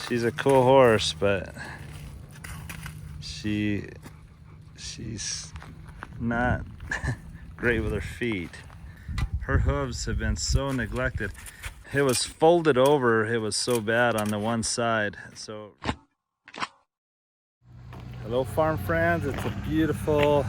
She's a cool horse, but she's not great with her feet. Her hooves have been so neglected. It was folded over, it was so bad on the one side. So, hello farm friends, it's a beautiful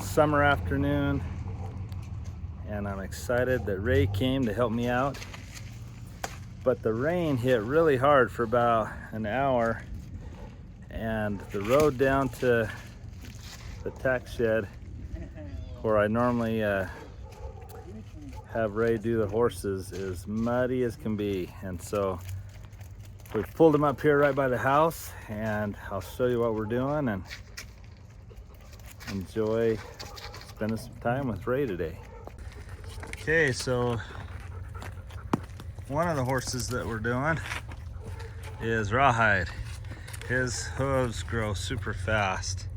summer afternoon and I'm excited that Ray came to help me out. But the rain hit really hard for about an hour and the road down to the tack shed where I normally have Ray do the horses is muddy as can be, and so we've pulled him up here right by the house and I'll show you what we're doing and enjoy spending some time with Ray today. Okay, so one of the horses that we're doing is Rawhide. His hooves grow super fast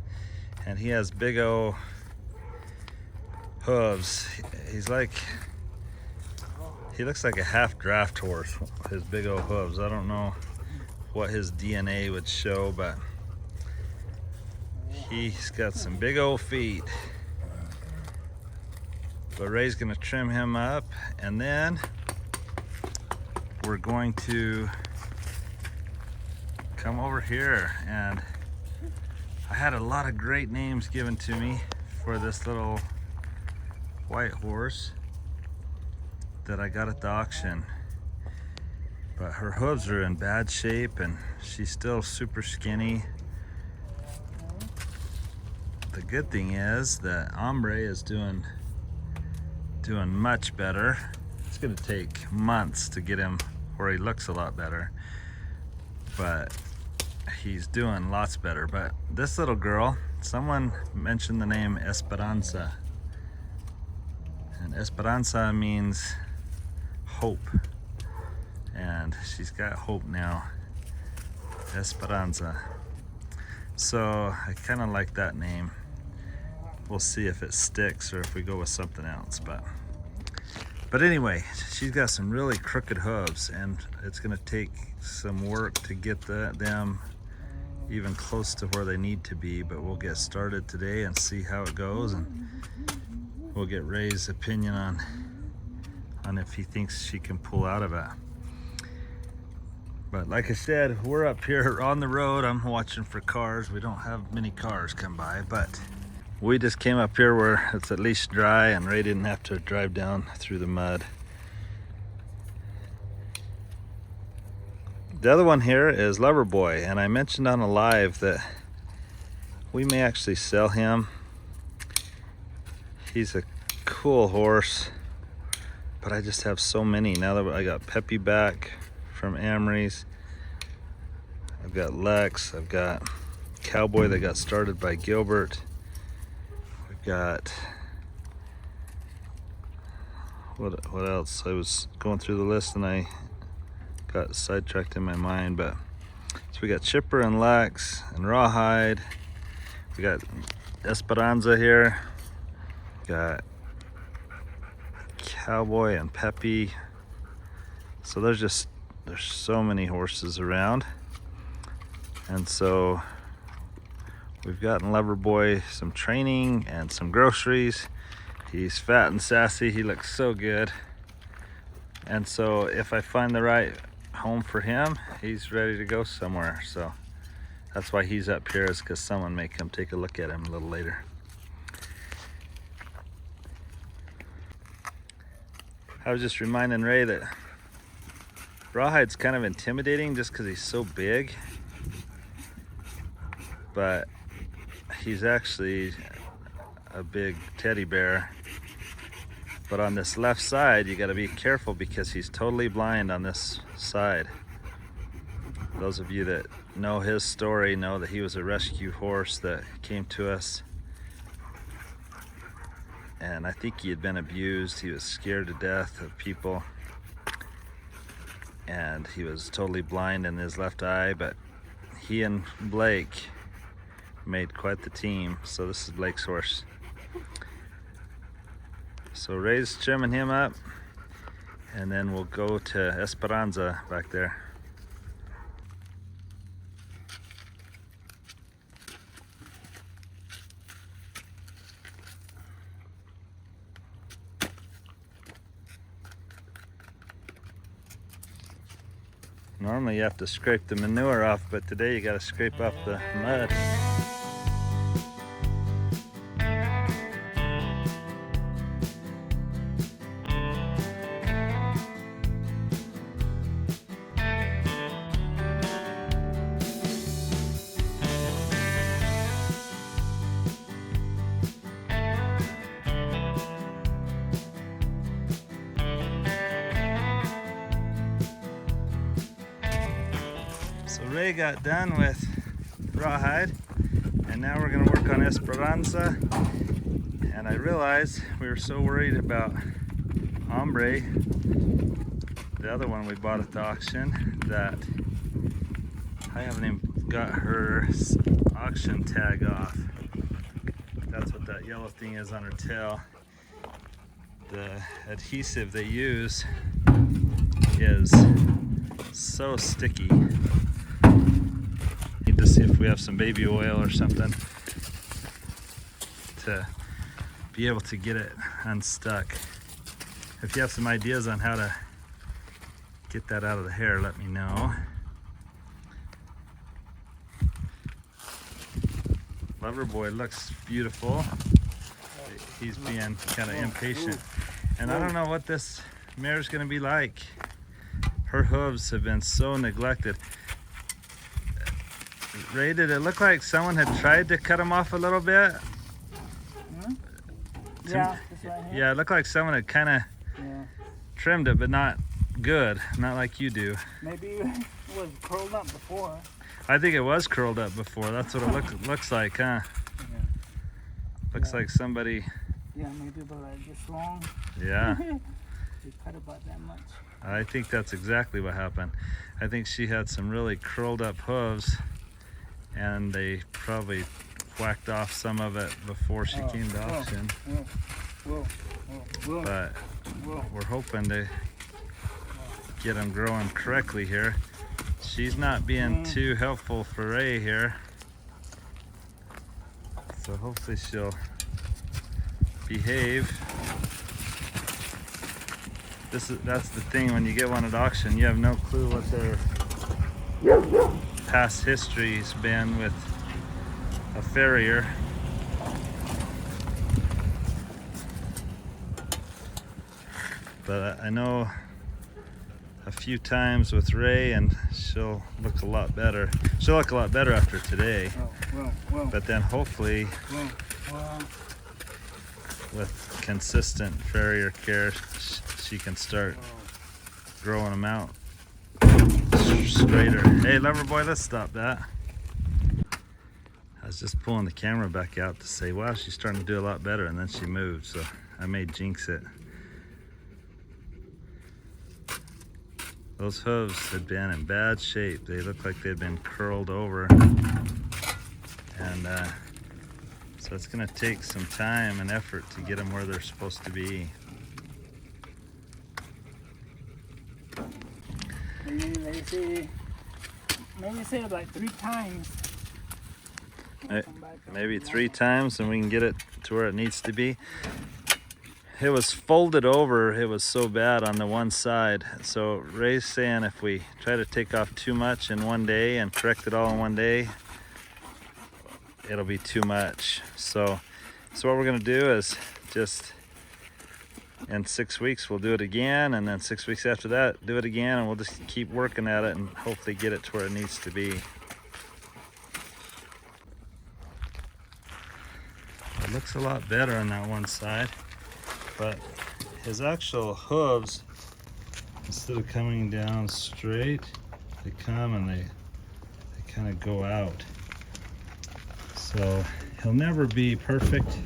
and he has big old hooves. He looks like a half draft horse, his big old hooves. I don't know what his DNA would show, but he's got some big old feet. But Ray's gonna trim him up and then we're going to come over here, and I had a lot of great names given to me for this little white horse that I got at the auction, but her hooves are in bad shape and she's still super skinny. The good thing is that Ombre is doing much better. It's gonna take months to get him where he looks a lot better, but he's doing lots better. But this little girl, someone mentioned the name Esperanza, and Esperanza means hope, and she's got hope now. Esperanza. So I kind of like that name. We'll see if it sticks or if we go with something else, but anyway, she's got some really crooked hooves and it's gonna take some work to get them even close to where they need to be, but we'll get started today and see how it goes, and we'll get Ray's opinion on if he thinks she can pull out of it. But like I said, we're up here on the road. I'm watching for cars. We don't have many cars come by, but we just came up here where it's at least dry and Ray didn't have to drive down through the mud. The other one here is Loverboy, and I mentioned on a live that we may actually sell him. He's a cool horse, but I just have so many now that I got Peppy back from Amory's. I've got Lex, I've got Cowboy that got started by Gilbert. We've got, what else? I was going through the list and I got sidetracked in my mind, but so we got Chipper and Lex and Rawhide. We got Esperanza here. Got Cowboy and Peppy. So there's so many horses around, and so we've gotten Loverboy some training and some groceries. He's fat and sassy. He looks so good, and so if I find the right home for him, he's ready to go somewhere. So that's why he's up here, is because someone may come take a look at him a little later. I was just reminding Ray that Rawhide's kind of intimidating just because he's so big, but he's actually a big teddy bear. But on this left side, you got to be careful because he's totally blind on this side. Those of you that know his story know that he was a rescue horse that came to us, and I think he had been abused. He was scared to death of people, and he was totally blind in his left eye, but he and Blake made quite the team. So this is Blake's horse. So Ray's trimming him up, and then we'll go to Esperanza back there. Normally you have to scrape the manure off, but today you got to scrape off the mud. So Ray got done with Rawhide, and now we're going to work on Esperanza. And I realized we were so worried about Ombre, the other one we bought at the auction, that I haven't even got her auction tag off. That's what that yellow thing is on her tail. The adhesive they use is so sticky. Need to see if we have some baby oil or something to be able to get it unstuck. If you have some ideas on how to get that out of the hair, let me know. Loverboy looks beautiful. He's being kind of impatient. And I don't know what this mare's gonna be like. Her hooves have been so neglected. Ray, did it look like someone had tried to cut them off a little bit? Yeah, this right here. Yeah, it looked like someone had kind of trimmed it, but not good. Not like you do. Maybe it was curled up before. I think it was curled up before. That's what it looks like, huh? Yeah. Looks like somebody... Yeah, maybe about like this long. Yeah. They cut about that much. I think that's exactly what happened. I think she had some really curled up hooves, and they probably whacked off some of it before she came to auction. But we're hoping to get them growing correctly here. She's not being too helpful for Ray here, so hopefully she'll behave. That's the thing, when you get one at auction, you have no clue what their past history's been with a farrier. But I know a few times with Ray, and she'll look a lot better. She'll look a lot better after today. But then hopefully with consistent farrier care, she can start growing them out straighter. Hey, Loverboy, let's stop that. I was just pulling the camera back out to say, wow, she's starting to do a lot better, and then she moved, so I may jinx it. Those hooves had been in bad shape. They looked like they'd been curled over. And so it's gonna take some time and effort to get them where they're supposed to be. Maybe say like 3 times. Maybe 3 times, and we can get it to where it needs to be. It was folded over. It was so bad on the one side. So Ray's saying if we try to take off too much in one day and correct it all in one day, it'll be too much. So what we're gonna do is just in 6 weeks we'll do it again, and then 6 weeks after that do it again, and we'll just keep working at it and hopefully get it to where it needs to be. It looks a lot better on that one side, but his actual hooves, instead of coming down straight, they come and they kind of go out. So he'll never be perfect,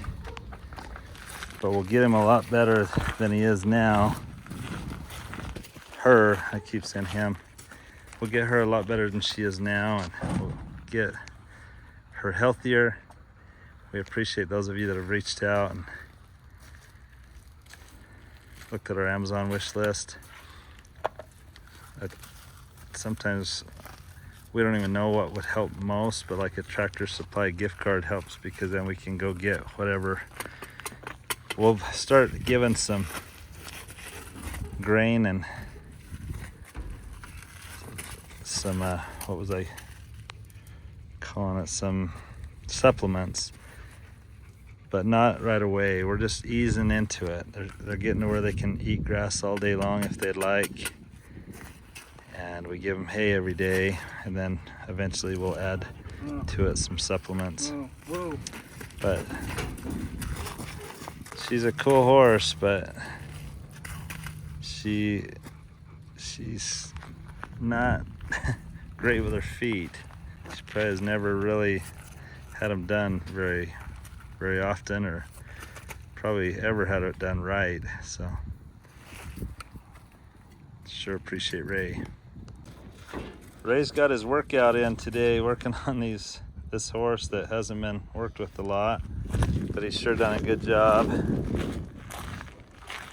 but we'll get him a lot better than he is now. Her, I keep saying him, we'll get her a lot better than she is now, and we'll get her healthier. We appreciate those of you that have reached out and looked at our Amazon wish list. Sometimes we don't even know what would help most, but like a Tractor Supply gift card helps, because then we can go get whatever. We'll start giving some grain and some what was I calling it, some supplements, but not right away. We're just easing into it. They're getting to where they can eat grass all day long if they'd like, and we give them hay every day, and then eventually we'll add to it some supplements. Whoa. But she's a cool horse, but she's not great with her feet. She probably has never really had them done very often, or probably ever had it done right. So sure appreciate Ray. Ray's got his workout in today, working on this horse that hasn't been worked with a lot, but he's sure done a good job.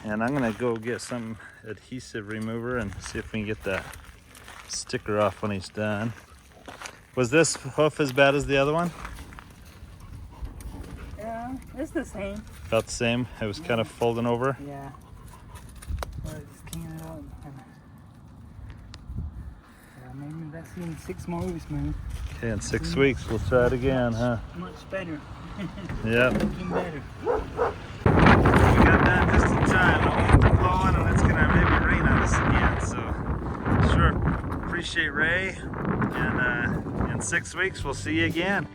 And I'm gonna go get some adhesive remover and see if we can get that sticker off when he's done. Was this hoof as bad as the other one? Yeah, it's the same. About the same? It was kind of folding over? Yeah. Well, just clean it up. Yeah, maybe that's in 6 more weeks, man. Okay, in 6 weeks we'll try it again, huh? Much better. Yep. Looking better. We got done just in time. The winds are blowing and it's gonna maybe rain on us again. So sure appreciate Ray, and in 6 weeks we'll see you again.